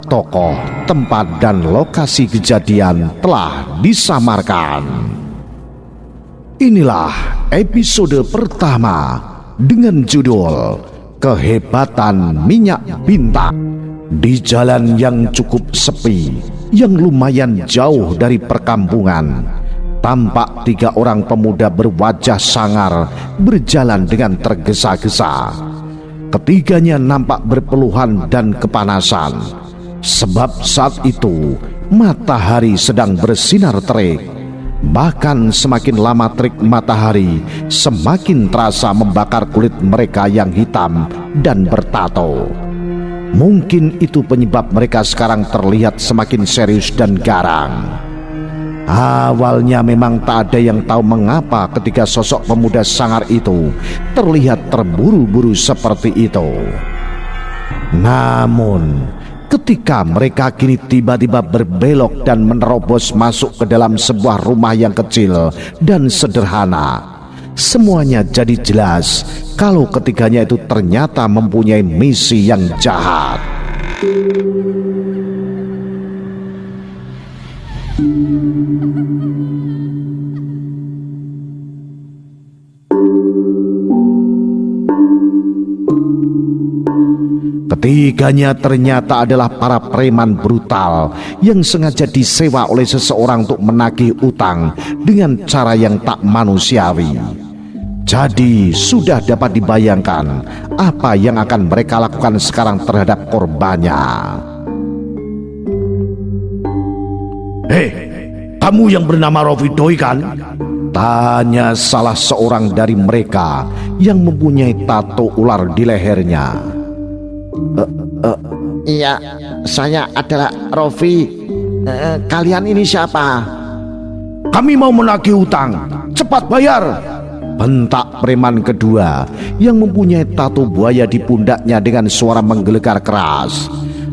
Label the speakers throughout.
Speaker 1: tokoh, tempat, dan lokasi kejadian telah disamarkan. Inilah episode pertama dengan judul Kehebatan Minyak Bintang. Di jalan yang cukup sepi, yang lumayan jauh dari perkampungan, tampak 3 orang pemuda berwajah sangar berjalan dengan tergesa-gesa. Ketiganya nampak berpeluhan dan kepanasan, sebab saat itu matahari sedang bersinar terik. Bahkan semakin lama terik matahari, semakin terasa membakar kulit mereka yang hitam dan bertato. Mungkin itu penyebab mereka sekarang terlihat semakin serius dan garang. Awalnya memang tak ada yang tahu mengapa ketika sosok pemuda sangar itu terlihat terburu-buru seperti itu. Namun, ketika mereka kini tiba-tiba berbelok dan menerobos masuk ke dalam sebuah rumah yang kecil dan sederhana, semuanya jadi jelas kalau ketiganya itu ternyata mempunyai misi yang jahat. Ketiganya ternyata adalah para preman brutal yang sengaja disewa oleh seseorang untuk menagih utang dengan cara yang tak manusiawi. Jadi sudah dapat dibayangkan apa yang akan mereka lakukan sekarang terhadap korbannya. Hei, kamu yang bernama Rovidoi kan? Tanya salah seorang dari mereka yang mempunyai tato ular di lehernya.
Speaker 2: Iya, saya adalah Rofi. Kalian ini siapa?
Speaker 1: Kami mau menagih utang, cepat bayar, bentak preman kedua yang mempunyai tato buaya di pundaknya dengan suara menggelegar keras.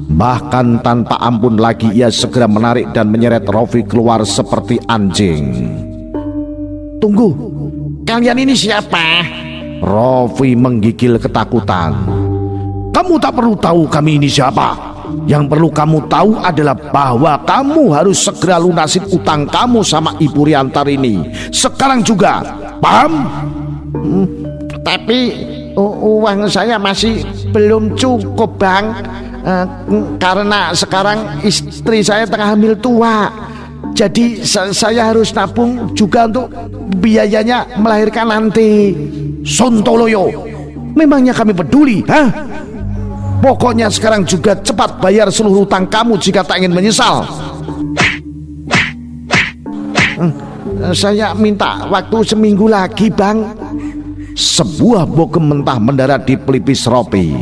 Speaker 1: Bahkan tanpa ampun lagi ia segera menarik dan menyeret Rofi keluar seperti anjing.
Speaker 2: Tunggu, kalian ini siapa?
Speaker 1: Rofi menggigil ketakutan. Kamu tak perlu tahu kami ini siapa. Yang perlu kamu tahu adalah bahwa kamu harus segera lunasin utang kamu sama Ibu Riantar ini. Sekarang juga, paham?
Speaker 2: Tapi uang saya masih belum cukup, Bang. Karena sekarang istri saya tengah hamil tua. Jadi saya harus nabung juga untuk biayanya melahirkan nanti.
Speaker 1: Sontoloyo, memangnya kami peduli, hah? Pokoknya sekarang juga cepat bayar seluruh utang kamu jika tak ingin menyesal.
Speaker 2: Saya minta waktu seminggu lagi, Bang.
Speaker 1: Sebuah bogem mentah mendarat di pelipis Rofi.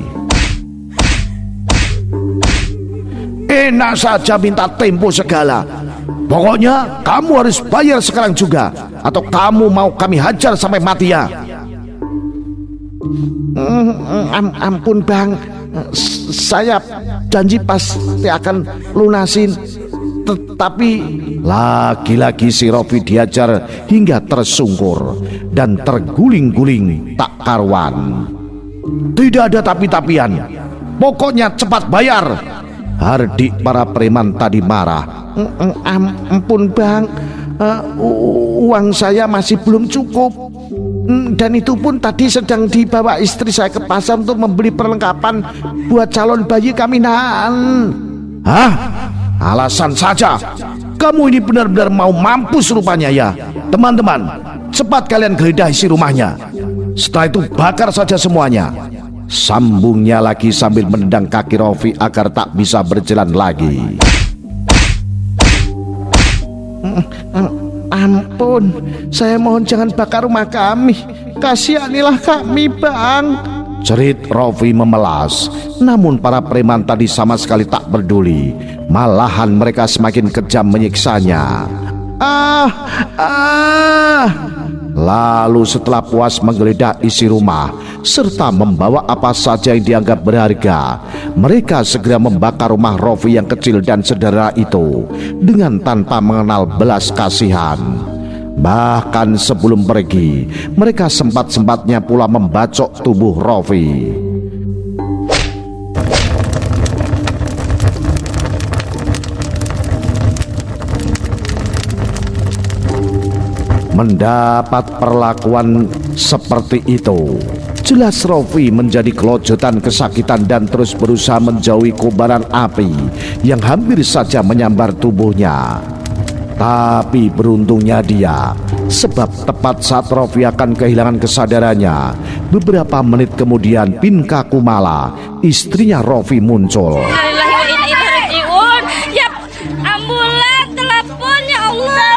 Speaker 1: Enak saja minta tempo segala. Pokoknya kamu harus bayar sekarang juga, atau kamu mau kami hajar sampai mati ya.
Speaker 2: Ampun, Bang. Saya janji pasti akan lunasin. Tetapi
Speaker 1: lagi-lagi si Rofi diajar hingga tersungkur dan terguling-guling tak karuan. Tidak ada tapi-tapian, pokoknya cepat bayar. Hardik para preman tadi marah.
Speaker 2: Ampun, Bang, uang saya masih belum cukup. Dan itu pun tadi sedang dibawa istri saya ke pasar untuk membeli perlengkapan buat calon bayi kami.
Speaker 1: Hah? Alasan saja. Kamu ini benar-benar mau mampus rupanya ya. Teman-teman, cepat kalian geledah isi rumahnya. Setelah itu bakar saja semuanya. Sambungnya lagi sambil menendang kaki Rofi agar tak bisa berjalan lagi.
Speaker 2: Ampun, saya mohon jangan bakar rumah kami. Kasihanilah kami, Bang.
Speaker 1: Cerit Rofi memelas. Namun para preman tadi sama sekali tak peduli. Malahan mereka semakin kejam menyiksanya. Lalu setelah puas menggeledah isi rumah serta membawa apa saja yang dianggap berharga, mereka segera membakar rumah Rofi yang kecil dan sederhana itu dengan tanpa mengenal belas kasihan. Bahkan sebelum pergi, mereka sempat-sempatnya pula membacok tubuh Rofi. Mendapat perlakuan seperti itu, jelas Rofi menjadi kelojotan kesakitan dan terus berusaha menjauhi kobaran api yang hampir saja menyambar tubuhnya. Tapi beruntungnya dia, sebab tepat saat Rofi akan kehilangan kesadarannya, beberapa menit kemudian Pinka Kumala, istrinya Rofi, muncul.
Speaker 3: Ya, ambulan, telepon, ya Allah.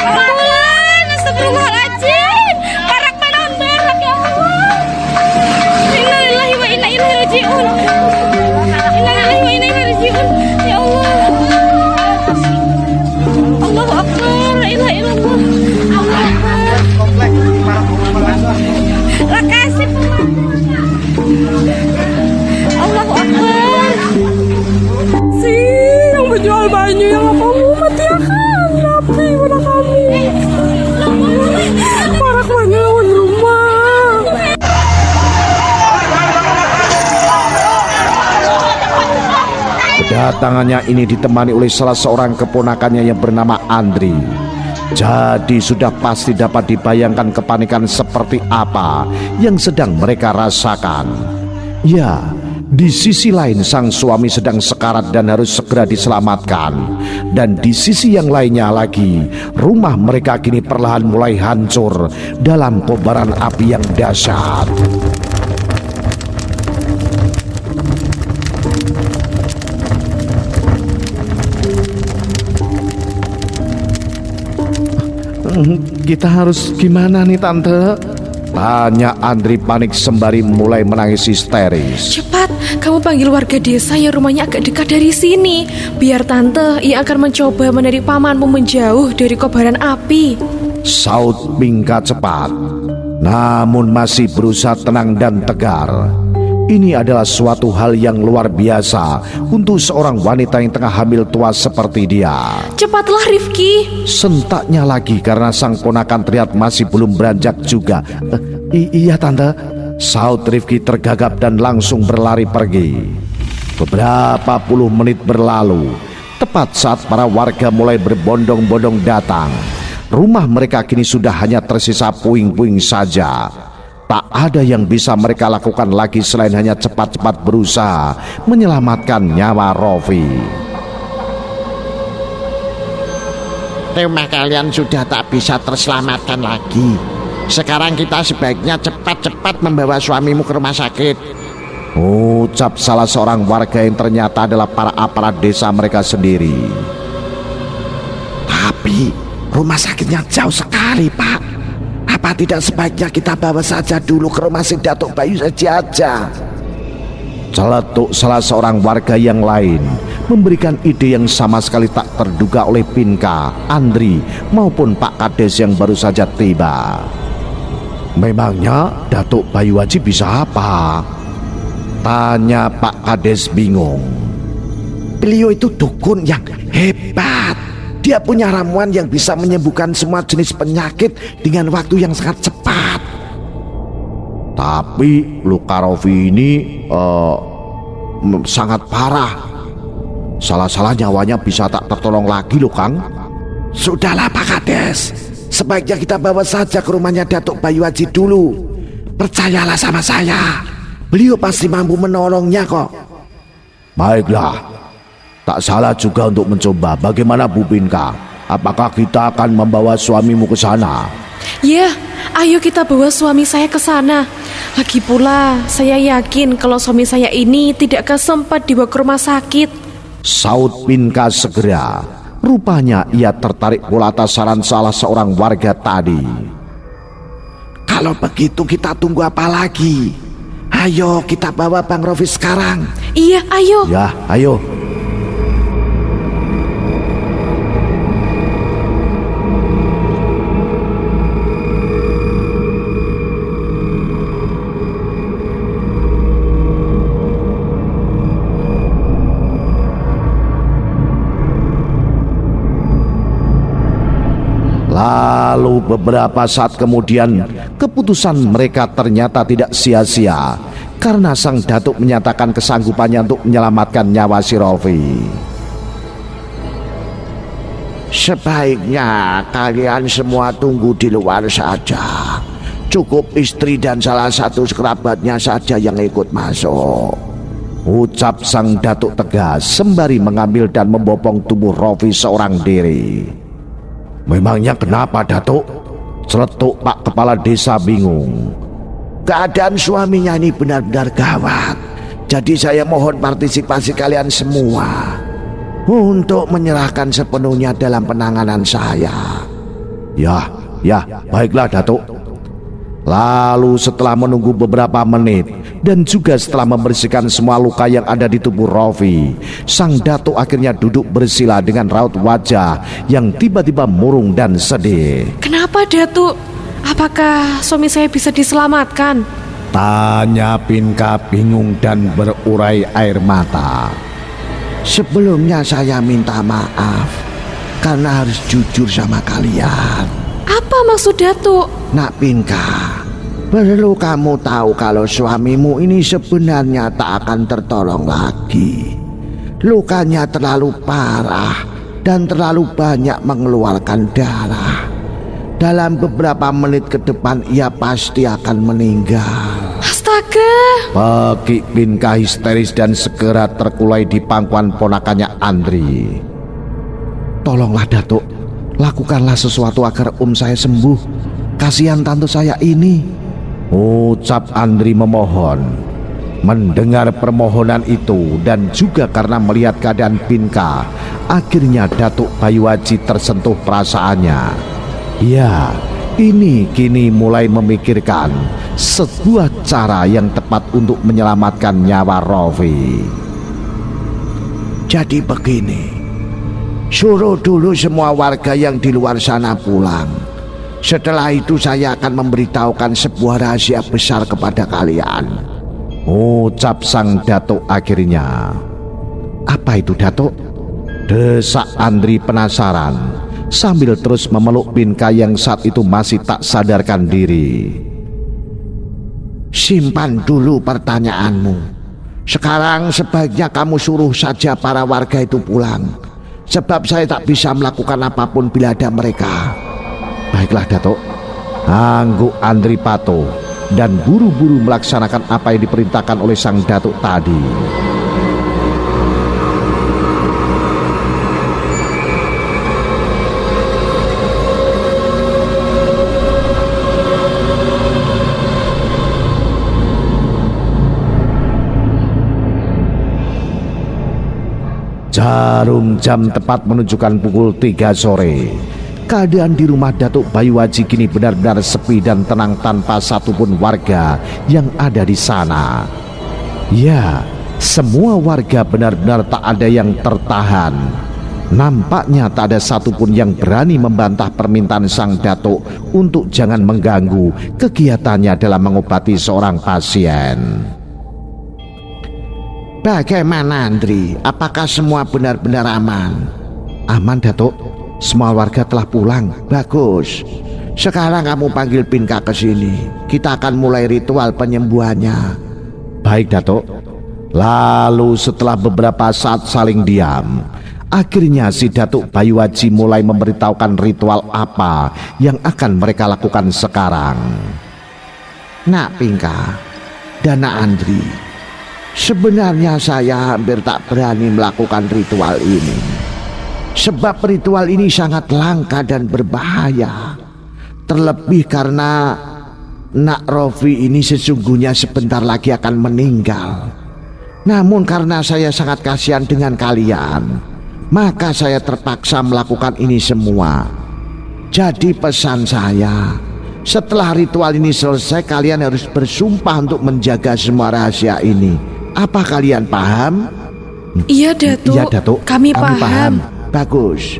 Speaker 3: Ambulan, astagfirullahaladzim. Barak manaon berak, ya Allah. Innalillahi wa inna ilaihi raji'un. Innalillahi wa inna ilaihi raji'un. Ya Allah. Allahu Akbar, la ilaha illallah. Makasih. Allahu Akbar. Si yang menjual baju yang apa mati akan nabi pada kami. Para keluarga lawan rumah.
Speaker 1: Kedatangannya ini ditemani oleh salah seorang keponakannya yang bernama Andri. Jadi sudah pasti dapat dibayangkan kepanikan seperti apa yang sedang mereka rasakan. Ya, di sisi lain sang suami sedang sekarat dan harus segera diselamatkan. Dan di sisi yang lainnya lagi, rumah mereka kini perlahan mulai hancur dalam kobaran api yang dahsyat.
Speaker 2: Kita harus gimana nih Tante?
Speaker 1: Tanya Andri panik sembari mulai menangis histeris.
Speaker 4: Cepat, kamu panggil warga desa yang rumahnya agak dekat dari sini. Biar tante yang akan mencoba menarik pamanmu menjauh dari kobaran api.
Speaker 1: Saut Pinka cepat, namun masih berusaha tenang dan tegar. Ini adalah suatu hal yang luar biasa untuk seorang wanita yang tengah hamil tua seperti dia.
Speaker 4: Cepatlah Rifki.
Speaker 1: Sentaknya lagi karena sang ponakan terlihat masih belum beranjak juga.
Speaker 2: Iya Tante.
Speaker 1: Saut Rifki tergagap dan langsung berlari pergi. Beberapa puluh menit berlalu, tepat saat para warga mulai berbondong-bondong datang. Rumah mereka kini sudah hanya tersisa puing-puing saja. Tak ada yang bisa mereka lakukan lagi selain hanya cepat-cepat berusaha menyelamatkan nyawa Rofi.
Speaker 2: Rumah kalian sudah tak bisa terselamatkan lagi. Sekarang kita sebaiknya cepat-cepat membawa suamimu ke rumah sakit.
Speaker 1: Ucap salah seorang warga yang ternyata adalah para aparat desa mereka sendiri.
Speaker 2: Tapi rumah sakitnya jauh sekali, Pak. Apa tidak sebaiknya kita bawa saja dulu ke rumah si Datuk Bayu saja?
Speaker 1: Celetuk salah seorang warga yang lain memberikan ide yang sama sekali tak terduga oleh Pinka, Andri maupun Pak Kades yang baru saja tiba. Memangnya Datuk Bayu Haji bisa apa? Tanya Pak Kades bingung.
Speaker 2: Beliau itu dukun yang hebat. Dia punya ramuan yang bisa menyembuhkan semua jenis penyakit dengan waktu yang sangat cepat.
Speaker 1: Tapi luka Rofi ini sangat parah. Salah-salah nyawanya bisa tak tertolong lagi loh Kang.
Speaker 2: Sudahlah Pak Kades, sebaiknya kita bawa saja ke rumahnya Datuk Bayu Haji dulu. Percayalah sama saya, beliau pasti mampu menolongnya kok.
Speaker 1: Baiklah, tak salah juga untuk mencoba. Bagaimana Bu Pinka? Apakah kita akan membawa suamimu ke sana?
Speaker 4: Ya, ayo kita bawa suami saya ke sana. Lagi pula, saya yakin kalau suami saya ini tidak akan sempat dibawa ke rumah sakit.
Speaker 1: Saut Pinka segera. Rupanya ia tertarik pula atas saran salah seorang warga tadi.
Speaker 2: Kalau begitu kita tunggu apa lagi? Ayo kita bawa Bang Rofi sekarang.
Speaker 4: Iya, ayo.
Speaker 1: Ya, ayo. Lalu beberapa saat kemudian keputusan mereka ternyata tidak sia-sia karena sang datuk menyatakan kesanggupannya untuk menyelamatkan nyawa si Rofi.
Speaker 2: sebaiknya kalian semua tunggu di luar saja. Cukup istri dan salah satu kerabatnya saja yang ikut masuk,
Speaker 1: ucap sang datuk tegas sembari mengambil dan membopong tubuh Rofi seorang diri. Memangnya kenapa, Datuk? Celetuk Pak Kepala Desa bingung.
Speaker 2: keadaan suaminya ini benar-benar gawat. Jadi saya mohon partisipasi kalian semua untuk menyerahkan sepenuhnya dalam penanganan saya.
Speaker 1: Ya, baiklah Datuk. Lalu setelah menunggu beberapa menit dan juga setelah membersihkan semua luka yang ada di tubuh Rofi, sang datuk akhirnya duduk bersila dengan raut wajah yang tiba-tiba murung dan sedih.
Speaker 4: Kenapa, Datuk? Apakah suami saya bisa diselamatkan?
Speaker 1: Tanya Pinka bingung dan berurai air mata.
Speaker 2: Sebelumnya saya minta maaf karena harus jujur sama kalian.
Speaker 4: Apa maksud Datuk?
Speaker 2: Nak Pinka, perlu kamu tahu kalau suamimu ini sebenarnya tak akan tertolong lagi. Lukanya terlalu parah dan terlalu banyak mengeluarkan darah. Dalam beberapa menit ke depan ia pasti akan meninggal.
Speaker 4: Astaga!
Speaker 1: Peki Pinka histeris dan segera terkulai di pangkuan ponakannya Andri.
Speaker 2: Tolonglah Datuk, lakukanlah sesuatu agar saya sembuh. Kasihan tante saya ini,
Speaker 1: ucap Andri memohon. Mendengar permohonan itu dan juga karena melihat keadaan Pinka, akhirnya Datuk Bayuaji tersentuh perasaannya. Ya, ini kini mulai memikirkan sebuah cara yang tepat untuk menyelamatkan nyawa Rofi.
Speaker 2: Jadi begini, suruh dulu semua warga yang di luar sana pulang. Setelah itu saya akan memberitahukan sebuah rahasia besar kepada kalian,
Speaker 1: ucap sang datuk akhirnya.
Speaker 2: Apa itu Datuk?
Speaker 1: Desak Andri penasaran sambil terus memeluk Pinka yang saat itu masih tak sadarkan diri.
Speaker 2: Simpan dulu pertanyaanmu. Sekarang sebaiknya kamu suruh saja para warga itu pulang, sebab saya tak bisa melakukan apapun bila ada mereka.
Speaker 1: Baiklah Datuk, angguk Andri patuh dan buru-buru melaksanakan apa yang diperintahkan oleh sang datuk tadi. Jarum jam tepat menunjukkan pukul 3 sore. Keadaan di rumah Datuk Bayuaji kini benar-benar sepi dan tenang tanpa satupun warga yang ada di sana. Ya, semua warga benar-benar tak ada yang tertahan. Nampaknya tak ada satupun yang berani membantah permintaan sang datuk untuk jangan mengganggu kegiatannya dalam mengobati seorang pasien.
Speaker 2: Bagaimana Andri? Apakah semua benar-benar aman?
Speaker 1: Aman Datuk, semua warga telah pulang.
Speaker 2: Bagus. Sekarang kamu panggil Pinka ke sini. Kita akan mulai ritual penyembuhannya.
Speaker 1: Baik Datuk. Lalu setelah beberapa saat saling diam, akhirnya si Datuk Bayuaji mulai memberitahukan ritual apa yang akan mereka lakukan sekarang.
Speaker 2: Nak Pinka dan Nak Andri, sebenarnya saya hampir tak berani melakukan ritual ini, sebab ritual ini sangat langka dan berbahaya. Terlebih karena Nak Rofi ini sesungguhnya sebentar lagi akan meninggal. Namun karena saya sangat kasihan dengan kalian, maka saya terpaksa melakukan ini semua. Jadi pesan saya, setelah ritual ini selesai, kalian harus bersumpah untuk menjaga semua rahasia ini. Apa kalian paham?
Speaker 4: Iya Datuk,
Speaker 1: Iya, Datuk.
Speaker 4: Kami paham.
Speaker 2: Bagus.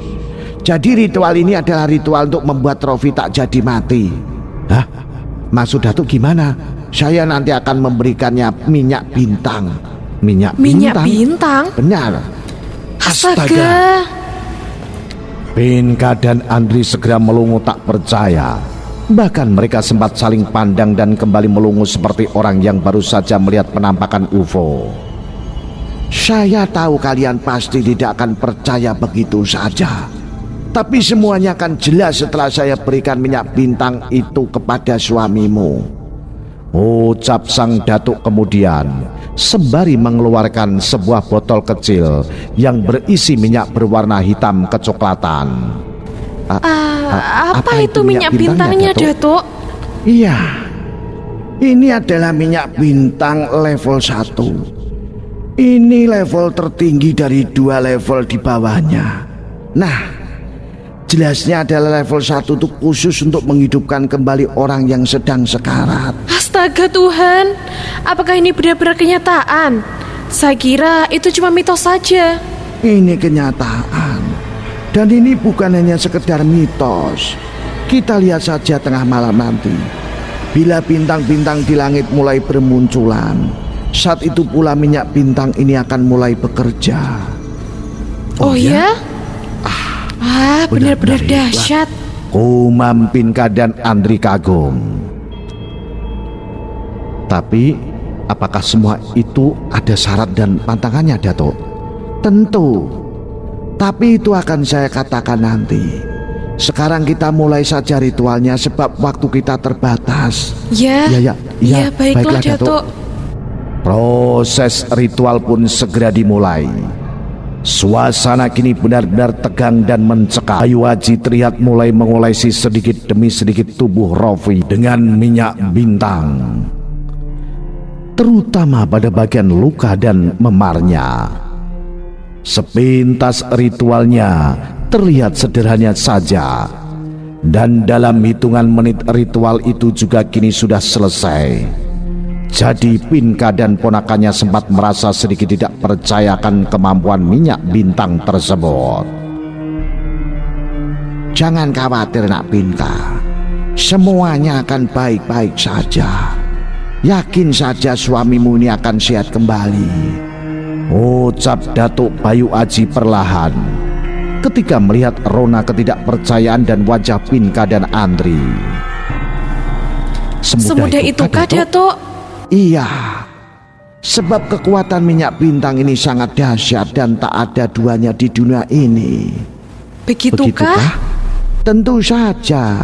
Speaker 2: Jadi ritual ini adalah ritual untuk membuat Rofi tak jadi mati.
Speaker 1: Hah? Maksud Datuk gimana?
Speaker 2: Saya nanti akan memberikannya minyak bintang.
Speaker 1: Minyak
Speaker 4: Bintang?
Speaker 2: Benar.
Speaker 4: Astaga!
Speaker 1: Pinka dan Andri segera melongo tak percaya. Bahkan mereka sempat saling pandang dan kembali melongo seperti orang yang baru saja melihat penampakan UFO.
Speaker 2: Saya tahu kalian pasti tidak akan percaya begitu saja. Tapi semuanya akan jelas setelah saya berikan minyak bintang itu kepada suamimu,
Speaker 1: ucap sang datuk kemudian sembari mengeluarkan sebuah botol kecil yang berisi minyak berwarna hitam kecoklatan.
Speaker 4: Apa itu minyak bintangnya, Datuk?
Speaker 2: Iya, ini adalah minyak bintang level 1. Ini level tertinggi dari 2 level di bawahnya. Nah, jelasnya adalah level 1 itu khusus untuk menghidupkan kembali orang yang sedang sekarat.
Speaker 4: Astaga Tuhan, apakah ini benar-benar kenyataan? Saya kira itu cuma mitos saja.
Speaker 2: Ini kenyataan. Dan ini bukan hanya sekedar mitos. Kita lihat saja tengah malam nanti, bila bintang-bintang di langit mulai bermunculan, saat itu pula minyak bintang ini akan mulai bekerja.
Speaker 4: Oh ya? Benar-benar dahsyat.
Speaker 1: Kumam, Pinka dan Andri kagum. Tapi apakah semua itu ada syarat dan pantangannya, Datuk?
Speaker 2: Tentu. Tapi itu akan saya katakan nanti. Sekarang kita mulai saja ritualnya sebab waktu kita terbatas.
Speaker 4: Ya, baiklah Datuk.
Speaker 1: Proses ritual pun segera dimulai. Suasana kini benar-benar tegang dan mencekam. Bayu Aji terlihat mulai mengolesi sedikit demi sedikit tubuh Rofi dengan minyak bintang, terutama pada bagian luka dan memarnya. Sepintas ritualnya terlihat sederhana saja, dan dalam hitungan menit ritual itu juga kini sudah selesai. Jadi Pinka dan ponakannya sempat merasa sedikit tidak percayakan kemampuan minyak bintang tersebut.
Speaker 2: Jangan khawatir nak Pinka, semuanya akan baik-baik saja. Yakin saja suamimu ini akan sehat kembali,
Speaker 1: ucap Datuk Bayu Aji perlahan ketika melihat rona ketidakpercayaan dan wajah Pinka dan Andri.
Speaker 4: Semudah itukah, Datuk?
Speaker 2: Iya, sebab kekuatan minyak bintang ini sangat dahsyat dan tak ada duanya di dunia ini.
Speaker 4: Begitukah?
Speaker 2: Tentu saja.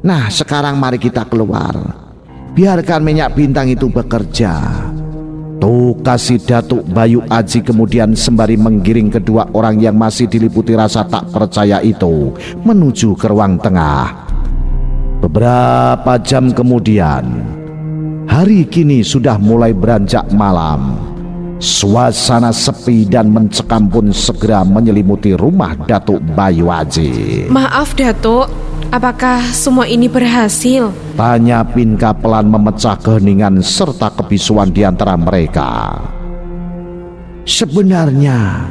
Speaker 2: Nah, sekarang mari kita keluar. Biarkan minyak bintang itu bekerja.
Speaker 1: Tukasi Datuk Bayu Aji kemudian sembari menggiring kedua orang yang masih diliputi rasa tak percaya itu menuju ke ruang tengah. Beberapa jam kemudian, hari kini sudah mulai beranjak malam. Suasana sepi dan mencekam pun segera menyelimuti rumah Datuk Bayu Aji.
Speaker 4: Maaf Datuk, apakah semua ini berhasil?
Speaker 1: Tanya Pinka pelan memecah keheningan serta kebisuan di antara mereka.
Speaker 2: Sebenarnya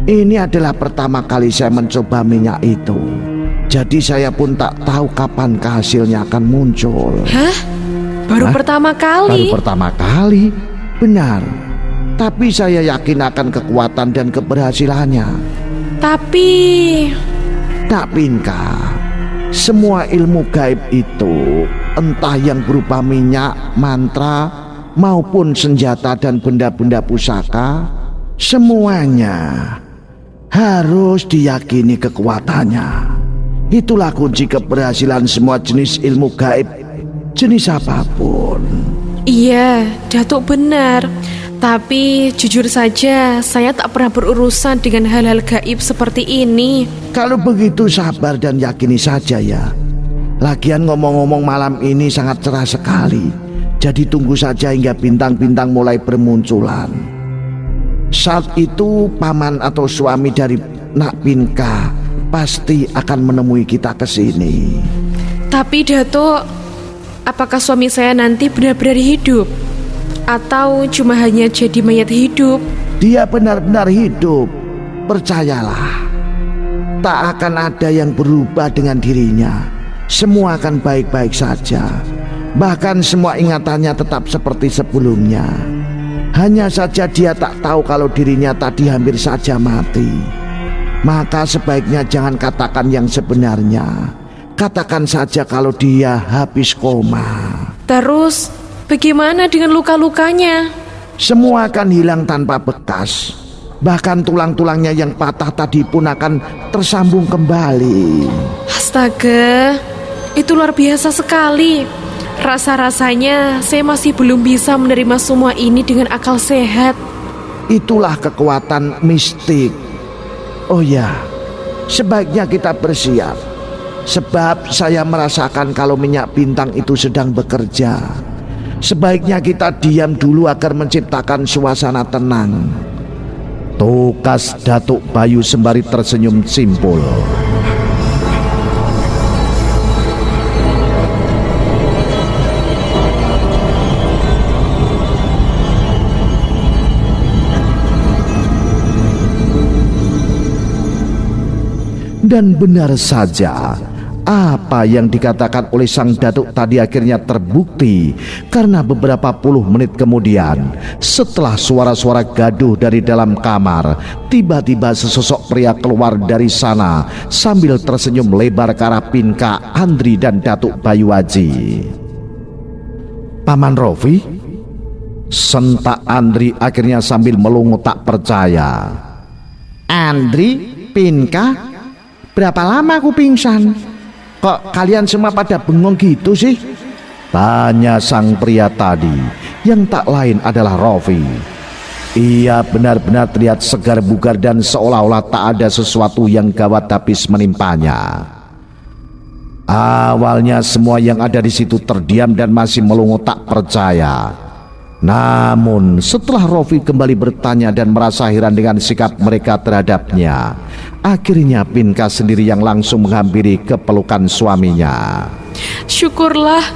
Speaker 2: ini adalah pertama kali saya mencoba minyak itu. Jadi saya pun tak tahu kapan hasilnya akan muncul.
Speaker 4: Hah? Baru pertama kali?
Speaker 2: Baru pertama kali, benar. Tapi saya yakin akan kekuatan dan keberhasilannya.
Speaker 4: Tapi...
Speaker 2: Tak Pinka, semua ilmu gaib itu, entah yang berupa minyak, mantra, maupun senjata dan benda-benda pusaka, semuanya harus diyakini kekuatannya. Itulah kunci keberhasilan semua jenis ilmu gaib, jenis apapun.
Speaker 4: Iya, Datuk benar. Tapi jujur saja, saya tak pernah berurusan dengan hal-hal gaib seperti ini.
Speaker 2: Kalau begitu sabar dan yakini saja ya. Lagian ngomong-ngomong malam ini sangat cerah sekali. Jadi tunggu saja hingga bintang-bintang mulai bermunculan. Saat itu paman atau suami dari Nak Pinka pasti akan menemui kita ke sini.
Speaker 4: Tapi Datuk, apakah suami saya nanti benar-benar hidup? Atau cuma hanya jadi mayat hidup?
Speaker 2: Dia benar-benar hidup, percayalah. Tak akan ada yang berubah dengan dirinya. Semua akan baik-baik saja. Bahkan semua ingatannya tetap seperti sebelumnya. Hanya saja dia tak tahu kalau dirinya tadi hampir saja mati. Maka sebaiknya jangan katakan yang sebenarnya. Katakan saja kalau dia habis koma.
Speaker 4: Terus bagaimana dengan luka-lukanya?
Speaker 2: Semua akan hilang tanpa bekas. Bahkan tulang-tulangnya yang patah tadi pun akan tersambung kembali.
Speaker 4: Astaga, itu luar biasa sekali. Rasa-rasanya saya masih belum bisa menerima semua ini dengan akal sehat.
Speaker 2: Itulah kekuatan mistik. Oh ya, sebaiknya kita bersiap. Sebab saya merasakan kalau minyak bintang itu sedang bekerja. Sebaiknya kita diam dulu agar menciptakan suasana tenang.
Speaker 1: Tukas Datuk Bayu sembari tersenyum simpul. Dan benar saja, apa yang dikatakan oleh sang datuk tadi akhirnya terbukti, karena beberapa puluh menit kemudian, setelah suara-suara gaduh dari dalam kamar, tiba-tiba sesosok pria keluar dari sana sambil tersenyum lebar ke arah Pinka, Andri dan Datuk Bayu Aji. "Paman Rofi?" sentak Andri akhirnya sambil melongo tak percaya.
Speaker 2: Andri, Pinka, berapa lama aku pingsan? Kok kalian semua pada bengong gitu sih?
Speaker 1: Tanya sang pria tadi, yang tak lain adalah Rofi. Ia benar-benar terlihat segar bugar dan seolah-olah tak ada sesuatu yang gawat habis menimpanya. Awalnya semua yang ada di situ terdiam dan masih melongo tak percaya. Namun setelah Rofi kembali bertanya dan merasa heran dengan sikap mereka terhadapnya, akhirnya Pinka sendiri yang langsung menghampiri kepelukan suaminya.
Speaker 4: Syukurlah,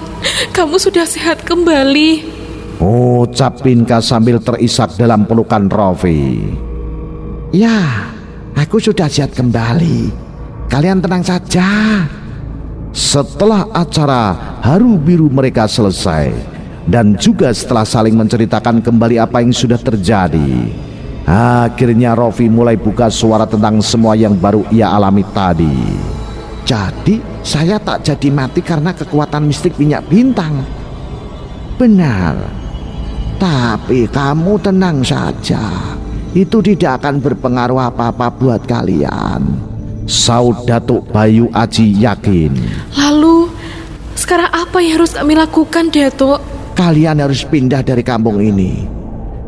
Speaker 4: kamu sudah sehat kembali.
Speaker 1: Ucap Pinka sambil terisak dalam pelukan Rofi.
Speaker 2: Ya, aku sudah sehat kembali. Kalian tenang saja.
Speaker 1: Setelah acara haru biru mereka selesai, dan juga setelah saling menceritakan kembali apa yang sudah terjadi, akhirnya Rofi mulai buka suara tentang semua yang baru ia alami tadi.
Speaker 2: Jadi saya tak jadi mati karena kekuatan mistik minyak bintang. Benar. Tapi kamu tenang saja. Itu tidak akan berpengaruh apa-apa buat kalian.
Speaker 1: Saud Datuk Bayu Aji yakin.
Speaker 4: Lalu, sekarang apa yang harus kami lakukan, Datuk?
Speaker 2: Kalian harus pindah dari kampung ini.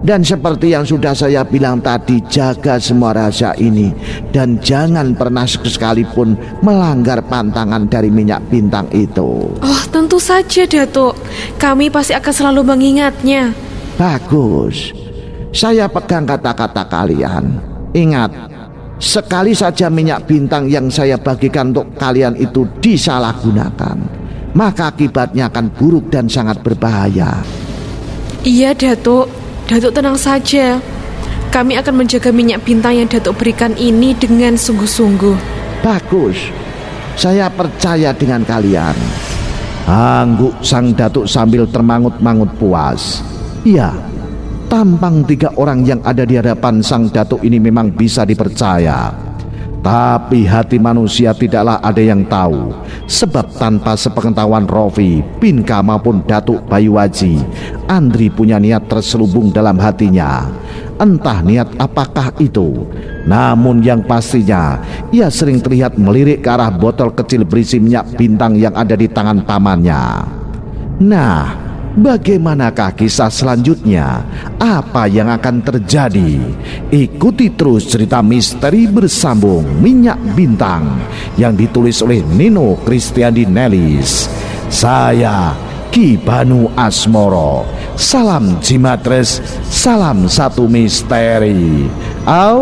Speaker 2: Dan seperti yang sudah saya bilang tadi, jaga semua rahasia ini. Dan jangan pernah sekalipun melanggar pantangan dari minyak bintang itu.
Speaker 4: Oh, tentu saja, Datuk. Kami pasti akan selalu mengingatnya.
Speaker 2: Bagus. Saya pegang kata-kata kalian. Ingat, sekali saja minyak bintang yang saya bagikan untuk kalian itu disalahgunakan, maka akibatnya akan buruk dan sangat berbahaya.
Speaker 4: Iya, Datuk. Datuk tenang saja. Kami akan menjaga minyak bintang yang Datuk berikan ini dengan sungguh-sungguh.
Speaker 2: Bagus. Saya percaya dengan kalian.
Speaker 1: Angguk sang datuk sambil termangut-mangut puas. Iya, tampang 3 orang yang ada di hadapan sang datuk ini memang bisa dipercaya. Tapi hati manusia tidaklah ada yang tahu. Sebab tanpa sepengetahuan Rofi, Pinka maupun Datuk Bayu Aji, Andri punya niat terselubung dalam hatinya. Entah niat apakah itu, namun yang pastinya ia sering terlihat melirik ke arah botol kecil berisi minyak bintang yang ada di tangan pamannya. Nah, bagaimanakah kisah selanjutnya? Apa yang akan terjadi? Ikuti terus cerita misteri bersambung Minyak Bintang yang ditulis oleh Nino Kristiandi Nelis. Saya Ki Banu Asmoro. Salam Jimatres, salam satu misteri. Au.